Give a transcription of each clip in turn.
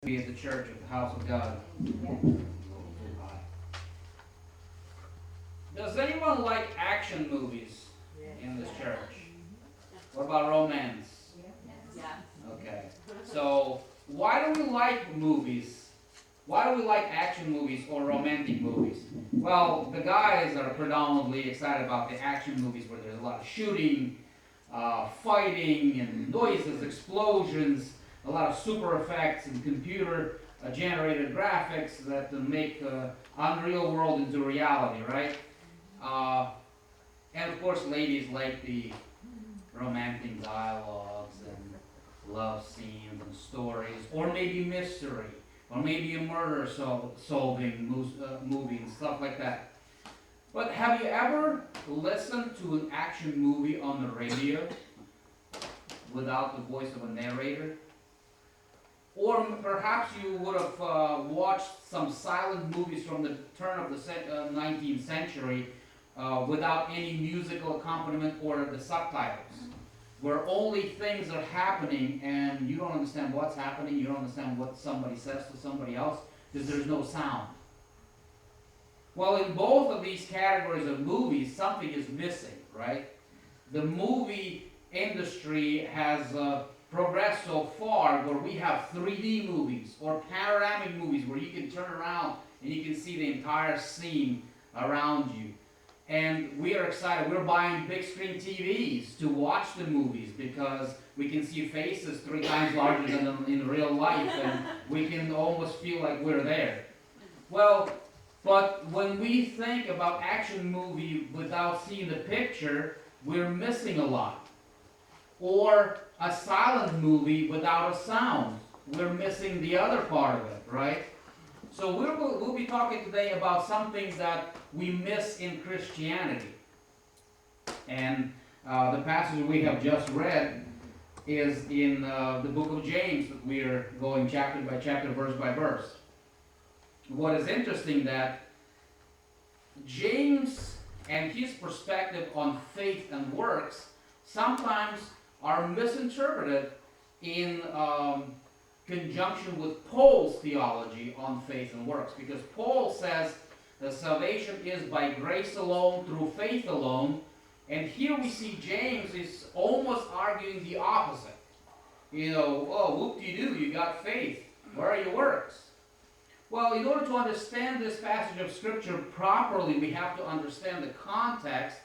Be at the church at the house of God. Does anyone like action movies in this church? What about romance? Okay. So why do we like movies? Why do we like action movies or romantic movies? Well, the guys are predominantly excited about the action movies where there's a lot of shooting, fighting, and noises, explosions, a lot of super effects and computer generated graphics that make unreal world into reality, right? And of course, ladies like the romantic dialogues and love scenes and stories, or maybe mystery, or maybe a murder solving movie and stuff like that. But have you ever listened to an action movie on the radio without the voice of a narrator? Or perhaps you would have watched some silent movies from the turn of the 19th century without any musical accompaniment or the subtitles, where only things are happening and you don't understand what's happening, you don't understand what somebody says to somebody else because there's no sound. Well, in both of these categories of movies, something is missing, right? The movie industry has progressed so far where we have 3D movies or panoramic movies where you can turn around and you can see the entire scene around you. And we are excited. We're buying big screen TVs to watch the movies because we can see faces 3 times larger than in real life, and we can almost feel like we're there. Well, but when we think about action movie without seeing the picture, we're missing a lot. Or a silent movie without a sound, we're missing the other part of it, right? So we'll be talking today about some things that we miss in Christianity. And the passage we have just read is in the book of James. We are going chapter by chapter, verse by verse. What is interesting that James and his perspective on faith and works sometimes are misinterpreted in conjunction with Paul's theology on faith and works. Because Paul says that salvation is by grace alone, through faith alone. And here we see James is almost arguing the opposite. You know, oh, whoop-de-doo, you got faith. Where are your works? Well, in order to understand this passage of Scripture properly, we have to understand the context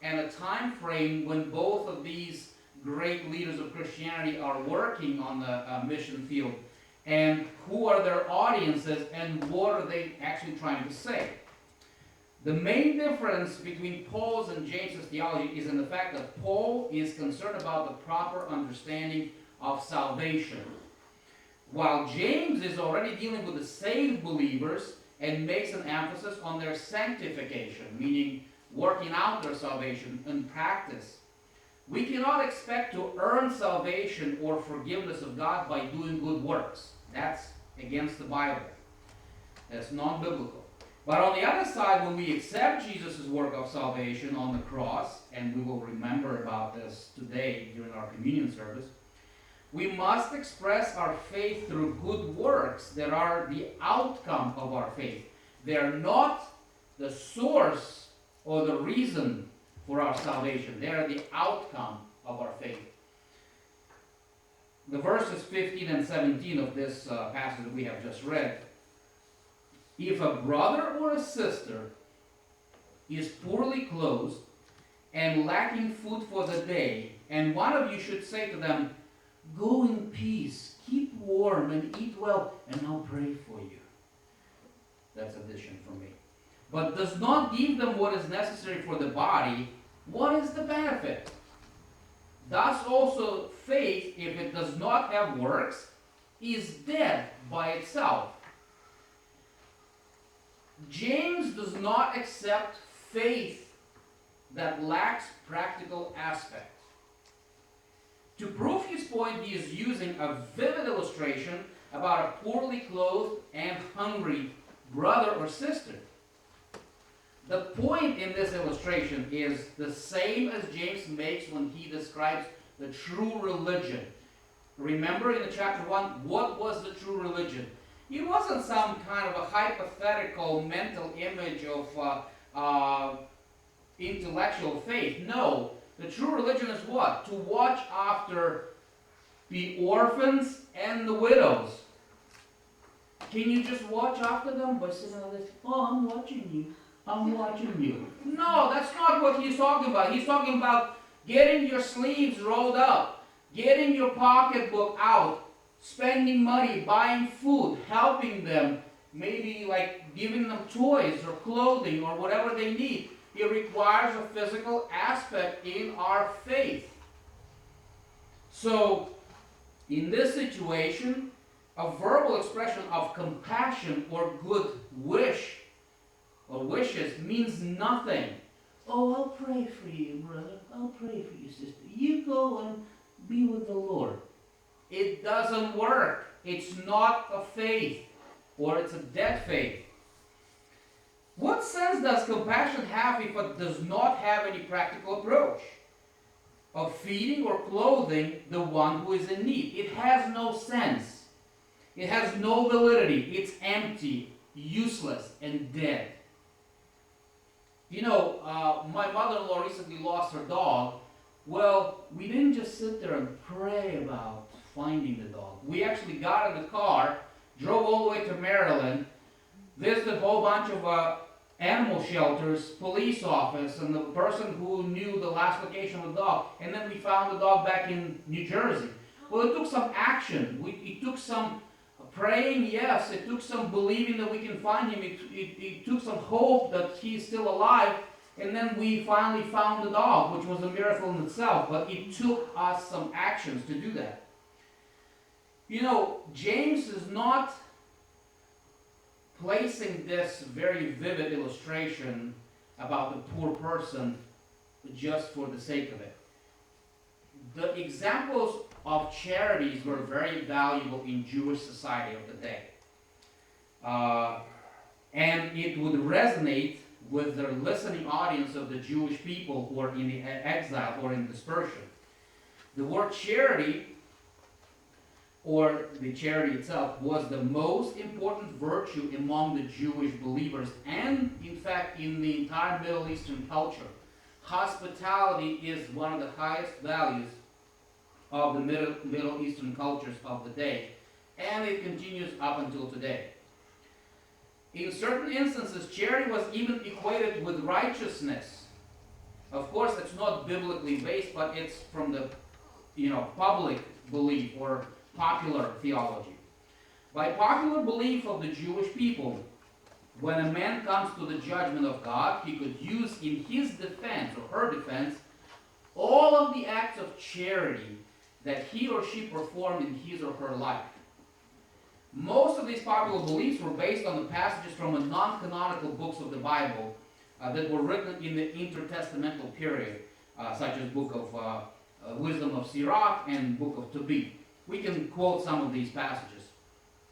and the time frame when both of these great leaders of Christianity are working on the mission field, and who are their audiences and what are they actually trying to say. The main difference between Paul's and James's theology is in the fact that Paul is concerned about the proper understanding of salvation, while James is already dealing with the saved believers and makes an emphasis on their sanctification, meaning working out their salvation in practice. We cannot expect to earn salvation or forgiveness of God by doing good works. That's against the Bible. That's non-biblical. But on the other side, when we accept Jesus' work of salvation on the cross, and we will remember about this today during our communion service, we must express our faith through good works that are the outcome of our faith. They are not the source or the reason for our salvation. They are the outcome of our faith. The verses 15 and 17 of this passage that we have just read. If a brother or a sister is poorly clothed and lacking food for the day, and one of you should say to them, "Go in peace, keep warm, and eat well, and I'll pray for you." That's addition for me. But does not give them what is necessary for the body, what is the benefit? Thus also faith, if it does not have works, is dead by itself. James does not accept faith that lacks practical aspect. To prove his point, he is using a vivid illustration about a poorly clothed and hungry brother or sister. The point in this illustration is the same as James makes when he describes the true religion. remember in the chapter 1, what was the true religion? It wasn't some kind of a hypothetical mental image of intellectual faith. No, the true religion is what? To watch after the orphans and the widows. Can you just watch after them by sitting like this? Oh, I'm watching you. I'm watching you. No, that's not what he's talking about. He's talking about getting your sleeves rolled up, getting your pocketbook out, spending money, buying food, helping them, maybe like giving them toys or clothing or whatever they need. It requires a physical aspect in our faith. So, in this situation, a verbal expression of compassion or good wish or wishes means nothing. Oh, I'll pray for you, brother. I'll pray for you, sister. You go and be with the Lord. It doesn't work. It's not a faith, or it's a dead faith. What sense does compassion have if it does not have any practical approach of feeding or clothing the one who is in need? It has no sense. It has no validity. It's empty, useless, and dead. You know, my mother-in-law recently lost her dog. Well, we didn't just sit there and pray about finding the dog. We actually got in the car, drove all the way to Maryland, visited a whole bunch of animal shelters, police office, and the person who knew the last location of the dog, and then we found the dog back in New Jersey. Well, it took some action. It took some praying, yes. It took some believing that we can find him. It took some hope that he's still alive, and then we finally found the dog, which was a miracle in itself, but it took us some actions to do that. You know, James is not placing this very vivid illustration about the poor person just for the sake of it. The examples of charities were very valuable in Jewish society of the day. And it would resonate with the listening audience of the Jewish people who are in the exile or in dispersion. The word charity, or the charity itself, was the most important virtue among the Jewish believers and, in fact, in the entire Middle Eastern culture. Hospitality is one of the highest values of the Middle Eastern cultures of the day, and it continues up until today. In certain instances, charity was even equated with righteousness. Of course, it's not biblically based, but it's from the public belief or popular theology. By popular belief of the Jewish people, when a man comes to the judgment of God, he could use in his defense or her defense all of the acts of charity that he or she performed in his or her life. Most of these popular beliefs were based on the passages from the non-canonical books of the Bible that were written in the intertestamental period, such as Book of Wisdom of Sirach and Book of Tobit. We can quote some of these passages.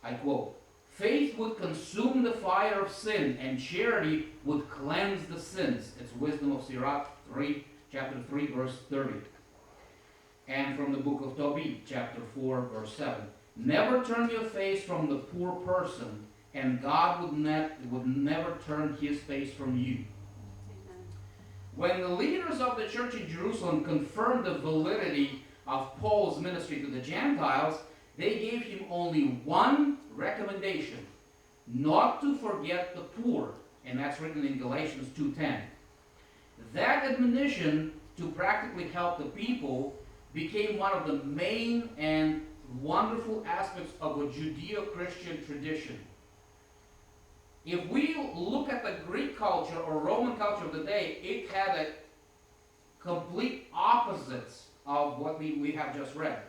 I quote, "Faith would consume the fire of sin, and charity would cleanse the sins." It's Wisdom of Sirach 3, chapter 3, verse 30. And from the Book of Tobit, chapter 4, verse 7. "Never turn your face from the poor person, and God would never turn his face from you." Amen. When the leaders of the church in Jerusalem confirmed the validity of Paul's ministry to the Gentiles, they gave him only one recommendation: not to forget the poor. And that's written in Galatians 2:10. That admonition to practically help the people became one of the main and wonderful aspects of a Judeo-Christian tradition. If we look at the Greek culture or Roman culture of the day, it had a complete opposites of what we have just read.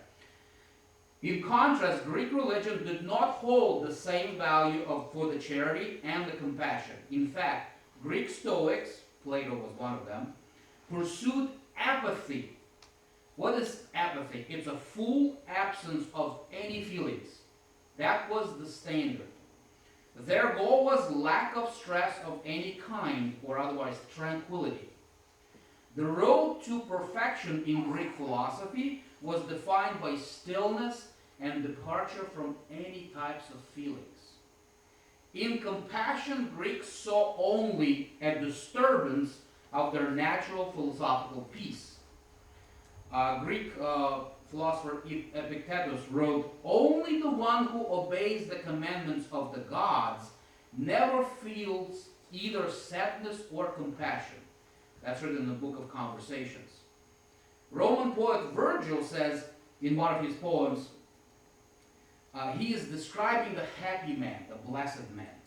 In contrast, Greek religion did not hold the same value for the charity and the compassion. In fact, Greek Stoics, Plato was one of them, pursued apathy. What is apathy? It's a full absence of any feelings. That was the standard. Their goal was lack of stress of any kind, or otherwise tranquility. The road to perfection in Greek philosophy was defined by stillness and departure from any types of feelings. In compassion, Greeks saw only a disturbance of their natural philosophical peace. Greek philosopher Epictetus wrote, "Only the one who obeys the commandments of the gods never feels either sadness or compassion." That's written in the book of Conversations. Roman poet Virgil says in one of his poems, he is describing the happy man, the blessed man.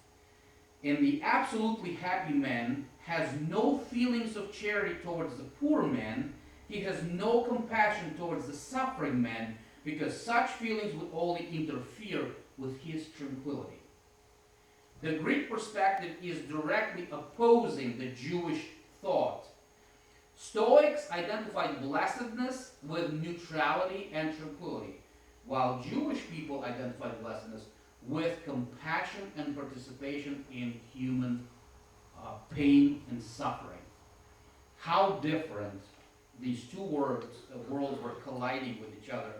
And the absolutely happy man has no feelings of charity towards the poor man. He has no compassion towards the suffering man, because such feelings would only interfere with his tranquility. The Greek perspective is directly opposing the Jewish thought. Stoics identified blessedness with neutrality and tranquility, while Jewish people identified blessedness with compassion and participation in human pain and suffering. How different these two worlds were colliding with each other.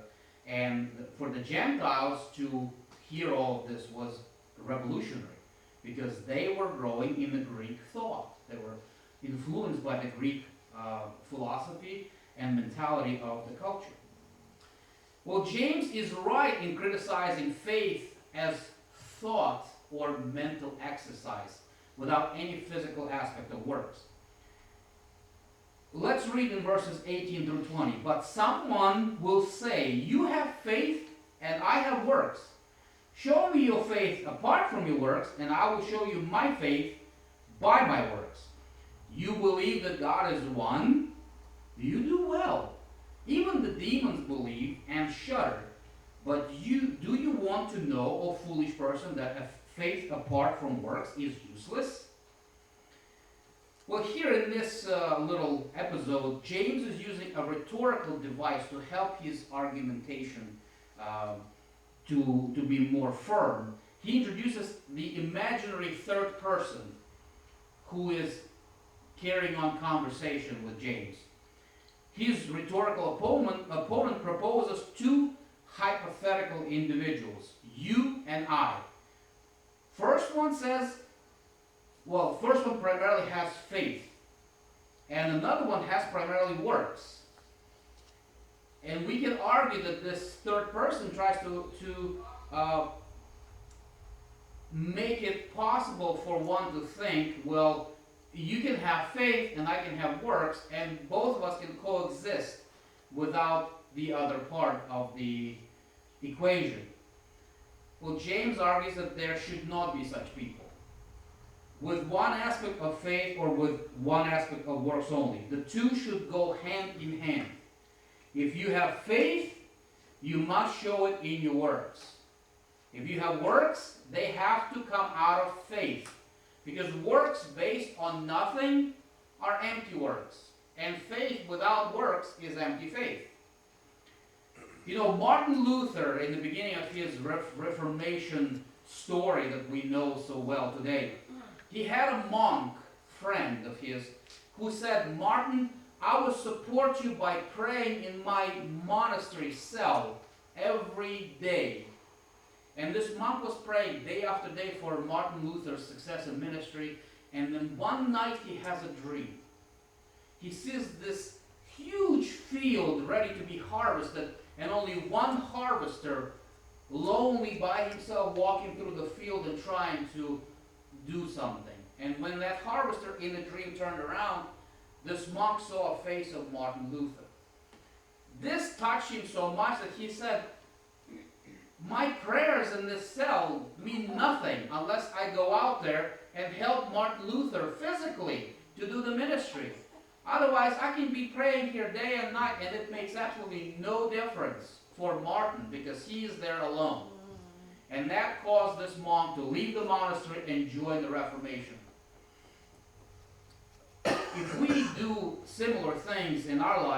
And for the Gentiles to hear all of this was revolutionary, because they were growing in the Greek thought. They were influenced by the Greek philosophy and mentality of the culture. Well, James is right in criticizing faith as thought or mental exercise without any physical aspect of works. Let's read in verses 18 through 20. "But someone will say, 'You have faith and I have works. Show me your faith apart from your works, and I will show you my faith by my works. You believe that God is one? You do well. Even the demons believe and shudder. But do you want to know, O foolish person, that a faith apart from works is useless?'" Well, here in this little episode, James is using a rhetorical device to help his argumentation to be more firm. He introduces the imaginary third person who is carrying on conversation with James. His rhetorical opponent proposes two hypothetical individuals, you and I. First one primarily has faith, and another one has primarily works. And we can argue that this third person tries to make it possible for one to think, well, you can have faith and I can have works, and both of us can coexist without the other part of the equation. Well, James argues that there should not be such people, with one aspect of faith or with one aspect of works only. The two should go hand in hand. If you have faith, you must show it in your works. If you have works, they have to come out of faith, because works based on nothing are empty works, and faith without works is empty faith. You know, Martin Luther, in the beginning of his Reformation story that we know so well today, he had a monk friend of his who said, "Martin, I will support you by praying in my monastery cell every day." And this monk was praying day after day for Martin Luther's success in ministry. And then one night he has a dream. He sees this huge field ready to be harvested, and only one harvester, lonely by himself, walking through the field and trying to do something. And when that harvester in the dream turned around, this monk saw a face of Martin Luther. This touched him so much that he said, "My prayers in this cell mean nothing unless I go out there and help Martin Luther physically to do the ministry. Otherwise, I can be praying here day and night, and it makes absolutely no difference for Martin, because he is there alone." And that caused this monk to leave the monastery and join the Reformation. If we do similar things in our life,